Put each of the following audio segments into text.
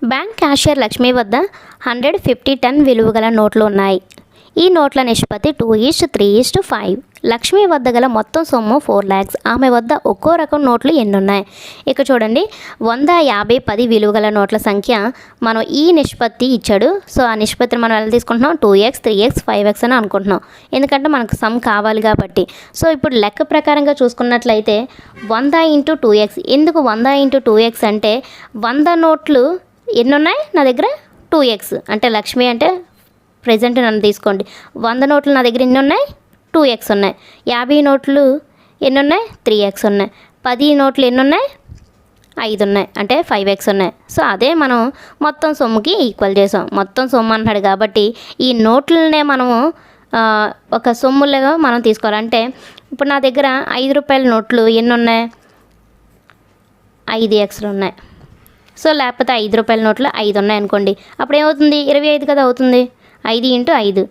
Bank cashier Lakshmi వద్ద 150 10 విలువ గల నోట్లు ఉన్నాయి. ఈ నోట్ల నిష్పత్తి 2:3:5. లక్ష్మి వద్ద గల మొత్తం సొమ్ము 4 lakhs. ఆమె వద్ద ఒక్కో రకం నోట్లు ఎన్ని ఉన్నాయి? ఇక చూడండి, 100, 50, 10 విలువ గల నోట్ల సంఖ్య మనం ఈ నిష్పత్తి ఇచ్చాడు. సో ఆ నిష్పత్తిని మనం ఎలా తీసుకుంటున్నాం? 2x, 3x, 5x అని అనుకుంటున్నాం, ఎందుకంటే మనకు సమ్ కావాలి కాబట్టి. సో ఇప్పుడు లెక్క ప్రకారంగా చూసుకున్నట్లయితే 100 × 2x. ఎందుకు 100 × 2x అంటే 100 నోట్లు ఎన్ని ఉన్నాయి నా దగ్గర? 2x. అంటే లక్ష్మి అంటే ప్రెజెంట్ నన్ను తీసుకోండి. 100 నోట్లు నా దగ్గర ఎన్ని ఉన్నాయి? 2x ఉన్నాయి. 50 నోట్లు ఎన్ని ఉన్నాయి? 3x ఉన్నాయి. 10 నోట్లు ఎన్ని ఉన్నాయి? 5 ఉన్నాయి, అంటే 5x ఉన్నాయి. సో అదే మనం మొత్తం సొమ్ముకి ఈక్వల్ చేసాం. మొత్తం సొమ్ము అంటున్నాడు కాబట్టి ఈ నోట్లనే మనము ఒక సొమ్ములుగా మనం తీసుకోవాలంటే ఇప్పుడు నా దగ్గర 5 రూపాయల నోట్లు ఎన్ని ఉన్నాయి? 5x ఉన్నాయి. సో లేకపోతే 5 రూపాయల నోట్లు 5 ఉన్నాయి అనుకోండి, అప్పుడు ఏమవుతుంది? 25 కదా అవుతుంది. 5 × 5.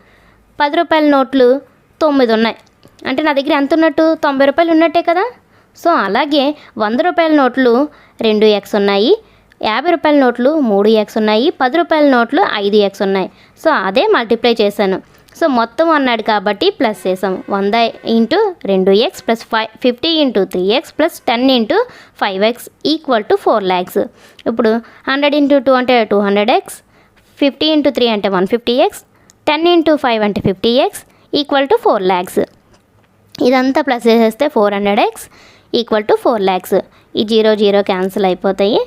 10 రూపాయల నోట్లు 9 ఉన్నాయి, అంటే నా దగ్గర ఎంత ఉన్నట్టు? 90 రూపాయలు ఉన్నట్టే కదా. సో అలాగే 100 రూపాయల నోట్లు 2x ఉన్నాయి, 50 రూపాయల నోట్లు 3x ఉన్నాయి, 10 రూపాయల నోట్లు 5x ఉన్నాయి. సో అదే మల్టిప్లై చేశాను. సో మొత్తం అన్నాడు కాబట్టి ప్లస్ చేసాం. 100 × 2x plus 50 × 3x plus 10 × 5x = 4 lakhs. ఇప్పుడు 100 × 2 అంటే 200x, 50 × 3 అంటే 150x, 10 × 5 అంటే 50x = 4 lakhs. ఇదంతా ప్లస్ చేసేస్తే 400x = 4 lakhs. ఈ 0 0 క్యాన్సిల్ అయిపోతాయి.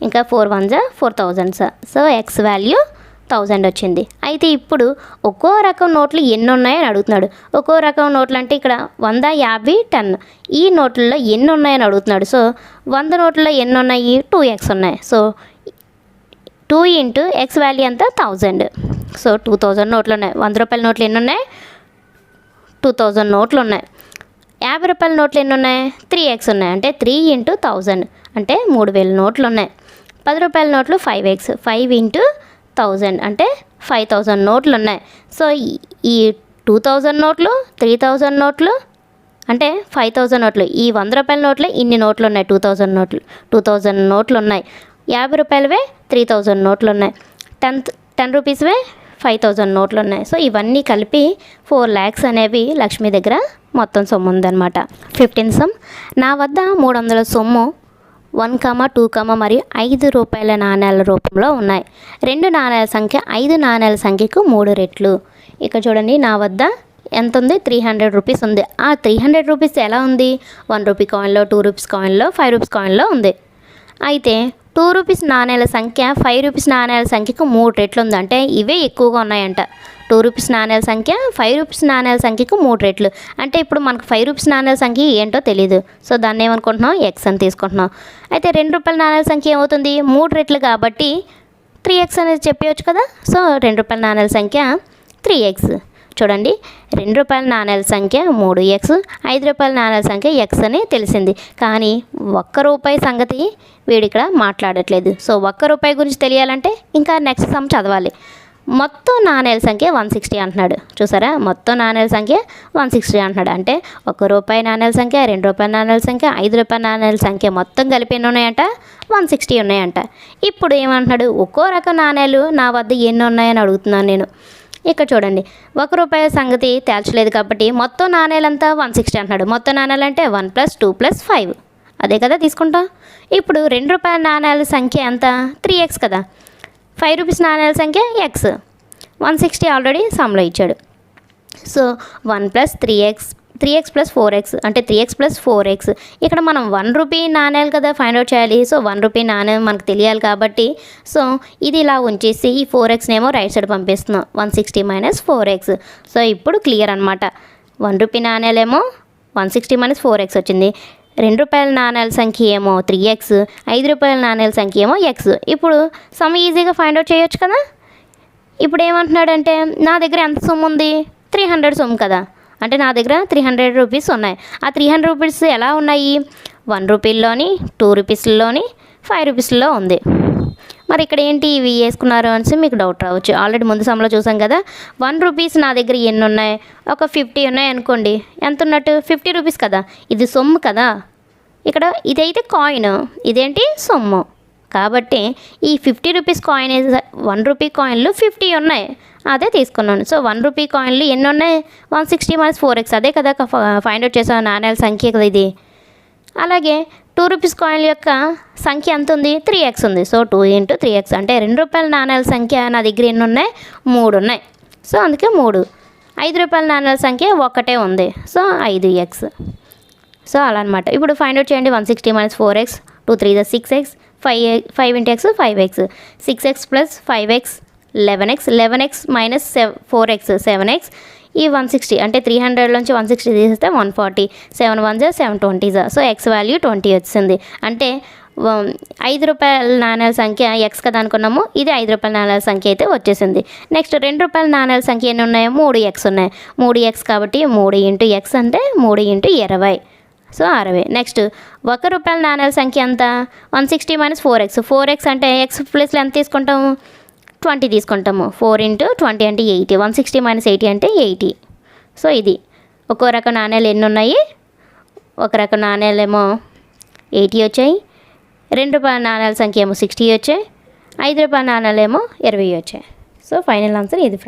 ఇంకా 4 1s 4000s. So x value 1000 వచ్చింది. అయితే ఇప్పుడు ఒక్కో రకం నోట్లు ఎన్ని ఉన్నాయని అడుగుతున్నాడు. ఒక్కో రకం నోట్లు అంటే ఇక్కడ 100, 50, 10 ఈ నోట్లలో ఎన్ని ఉన్నాయని అడుగుతున్నాడు. సో 100 నోట్లలో ఎన్ని ఉన్నాయి? 2x ఉన్నాయి. సో 2 × x వాల్యూ ఎంత? 1000. సో 2000 నోట్లు ఉన్నాయి. 100 రూపాయల నోట్లు ఎన్ని ఉన్నాయి? 2000 నోట్లు ఉన్నాయి. 50 రూపాయల నోట్లు ఎన్ని ఉన్నాయి? 3x ఉన్నాయి, అంటే 3 × 1000 అంటే 3000 నోట్లు ఉన్నాయి. 10 రూపాయల నోట్లు 5x, 5 × 1000 అంటే 5000 నోట్లు ఉన్నాయి. సో ఈ 2000 నోట్లు, 3000 నోట్లు అంటే 5000 నోట్లు. ఈ 100 రూపాయల నోట్లు ఇన్ని నోట్లు ఉన్నాయి. 2000 నోట్లు ఉన్నాయి. 50 రూపాయలవే 3000 నోట్లు ఉన్నాయి. 10 రూపీస్వే 5000 నోట్లు ఉన్నాయి. సో ఇవన్నీ కలిపి 4 lakhs అనేవి లక్ష్మి దగ్గర మొత్తం సొమ్ము ఉందన్నమాట. 15 సమ్. నా వద్ద 300 సొమ్ము 1, 2, మరియు 5 రూపాయల నాణ్యాల రూపంలో ఉన్నాయి. 2 నాణ్యాల సంఖ్య 5 నాణ్యాల సంఖ్యకు 3 రెట్లు. ఇక చూడండి, నా వద్ద ఎంత ఉంది? 300 రూపీస్ ఉంది. ఆ 300 రూపీస్ ఎలా ఉంది? 1 రూపీ కాయిన్లో, 2 రూపీస్ కాయిన్లో, 5 రూపీస్ కాయిన్లో ఉంది. అయితే 2 రూపీస్ నాణ్యాల సంఖ్య 5 రూపీస్ నాణ్యాల సంఖ్యకు 3 రెట్లు ఉంది, అంటే ఇవే ఎక్కువగా ఉన్నాయంట. 2 రూపీస్ నాణ్యాల సంఖ్య 5 రూపీస్ నాణ్యాల సంఖ్యకు 3 రెట్లు. అంటే ఇప్పుడు మనకు 5 రూపీస్ నాణ్యాల సంఖ్య ఏంటో తెలియదు. సో దాన్ని ఏమనుకుంటున్నాం? x అని తీసుకుంటున్నాం. అయితే 2 రూపాయల నాణ్యాల సంఖ్య ఏమవుతుంది? 3 రెట్లు కాబట్టి 3x అనేది చెప్పవచ్చు కదా. సో 2 రూపాయల నాణ్యాల సంఖ్య 3x. చూడండి, 2 రూపాయల నాణ్యాల సంఖ్య 3x, 5 రూపాయల నాణ్యాల సంఖ్య x అని తెలిసింది. కానీ 1 రూపాయి సంగతి వీడిక్కడ మాట్లాడట్లేదు. సో 1 రూపాయి గురించి తెలియాలంటే ఇంకా నెక్స్ట్ సమ్ చదవాలి. మొత్తం నాణ్యాల సంఖ్య 160 అంటున్నాడు. చూసారా, మొత్తం నాణ్యాల సంఖ్య 160 అంటున్నాడు. అంటే 1 రూపాయి నాణ్యాల సంఖ్య, 2 రూపాయల నాణ్యాల సంఖ్య, 5 రూపాయల నాణ్యాల సంఖ్య మొత్తం కలిపి ఎన్ని ఉన్నాయంట? 160 ఉన్నాయంట. ఇప్పుడు ఏమంటున్నాడు? ఒక్కో రకం నాణ్యాలు నా వద్ద ఎన్ని ఉన్నాయని అడుగుతున్నాను నేను. ఇక్కడ చూడండి, 1 రూపాయి సంగతి తేల్చలేదు కాబట్టి మొత్తం నాణ్యాలంతా 160 అంటున్నాడు. మొత్తం నాణ్యాలు అంటే 1 + 2 + 5 అదే కదా తీసుకుంటాం. ఇప్పుడు 2 రూపాయల నాణ్యాల సంఖ్య ఎంత? 3x కదా. 5 రూపీస్ నాణ్యాల సంఖ్య x. 160 ఆల్రెడీ సమ్లో ఇచ్చాడు. సో 1 + 3x, 3x + 4x అంటే 3x + 4x. ఇక్కడ మనం 1 రూపీ నాణ్యాలు కదా ఫైండ్ అవుట్ చేయాలి. సో 1 రూపీ నాణ్యం మనకు తెలియాలి కాబట్టి సో ఇది ఇలా ఉంచేసి ఈ 4xనేమో రైట్ సైడ్ పంపిస్తున్నాం. 160 - 4x. సో ఇప్పుడు క్లియర్ అనమాట. 1 రూపీ నాణ్యాలేమో 160 - 4x వచ్చింది. 2 రూపాయల నాణ్యాల సంఖ్య ఏమో 3x, 5 రూపాయల నాణ్యాల సంఖ్య ఏమో x. ఇప్పుడు సమ్ ఈజీగా ఫైండ్ అవుట్ చేయొచ్చు కదా. ఇప్పుడు ఏమంటున్నాడంటే నా దగ్గర ఎంత సొమ్ము ఉంది? 300 సొమ్ము కదా. అంటే నా దగ్గర 300 రూపీస్ ఉన్నాయి. ఆ 300 రూపీస్ ఎలా ఉన్నాయి? 1 రూపీల్లోని, 2 రూపీస్లోని, 5 రూపీస్లో ఉంది. మరి ఇక్కడ ఏంటి ఇవి వేసుకున్నారు అనేసి మీకు డౌట్ రావచ్చు. ఆల్రెడీ ముందు సమ్లో చూసాం కదా. 1 రూపీస్ నా దగ్గర ఎన్ని ఉన్నాయి? ఒక 50 ఉన్నాయి అనుకోండి. ఎంత ఉన్నట్టు? 50 రూపీస్ కదా. ఇది సొమ్ము కదా. ఇక్కడ ఇదైతే కాయిన్, ఇదేంటి సొమ్ము. కాబట్టి ఈ 50 రూపీస్ కాయిన్ 1 రూపీ కాయిన్లు 50 ఉన్నాయి, అదే తీసుకున్నాను. సో 1 రూపీ కాయిన్లు ఎన్ని ఉన్నాయి? 160 - 4x, అదే కదా ఫైండ్ అవుట్ చేసే నాణ్యాల సంఖ్య కదా ఇది. అలాగే 2 రూపీస్ కాయిన్ల యొక్క సంఖ్య ఎంత ఉంది? 3x ఉంది. సో 2 × 3x అంటే 2 రూపాయల నాణ్యాల సంఖ్య నా దగ్గర ఎన్ని ఉన్నాయి? 3 ఉన్నాయి. సో అందుకే 3. 5 రూపాయల నాణ్యాల సంఖ్య ఒకటే ఉంది. So 5x. సో అలా అనమాట. ఇప్పుడు ఫైండ్ అవుట్ చేయండి. 160 - 4x, 2 × 3 = 6x, 5 × x 5x, 6x + 5x 11x, 11x - 4x 7x. ఈ 160 అంటే 300లోంచి 160 తీసేస్తే 140, 7 1 = 720. సో x వాల్యూ 20 వచ్చింది. అంటే 5 రూపాయల నాణ్యాల సంఖ్య x కదా అనుకున్నాము, ఇది 5 రూపాయల నాణ్యాల సంఖ్య అయితే వచ్చేసింది. నెక్స్ట్ 2 రూపాయల నాణ్యాల సంఖ్య ఎన్ని ఉన్నాయి? 3x ఉన్నాయి. 3x కాబట్టి 3 × x అంటే 3 × 20. సో 60. నెక్స్ట్ 1 రూపాయల నాణ్యాల సంఖ్య ఎంత? 160 - 4x. 4x అంటే x ప్లేస్లో ఎంత తీసుకుంటాము? 20 తీసుకుంటాము. 4 × 20 అంటే 80. 160 - 80 అంటే 80. సో ఇది ఒక్కో రకం నాణ్యాలు ఎన్ని ఉన్నాయి? ఒక రకం నాణ్యాలేమో 80 వచ్చాయి, 2 రూపాయల నాణ్యాల సంఖ్య ఏమో 60 వచ్చాయి, 5 రూపాయల నాణ్యాలేమో 20 వచ్చాయి. సో ఫైనల్ ఆన్సర్ ఇది ఫ్రెండ్స్.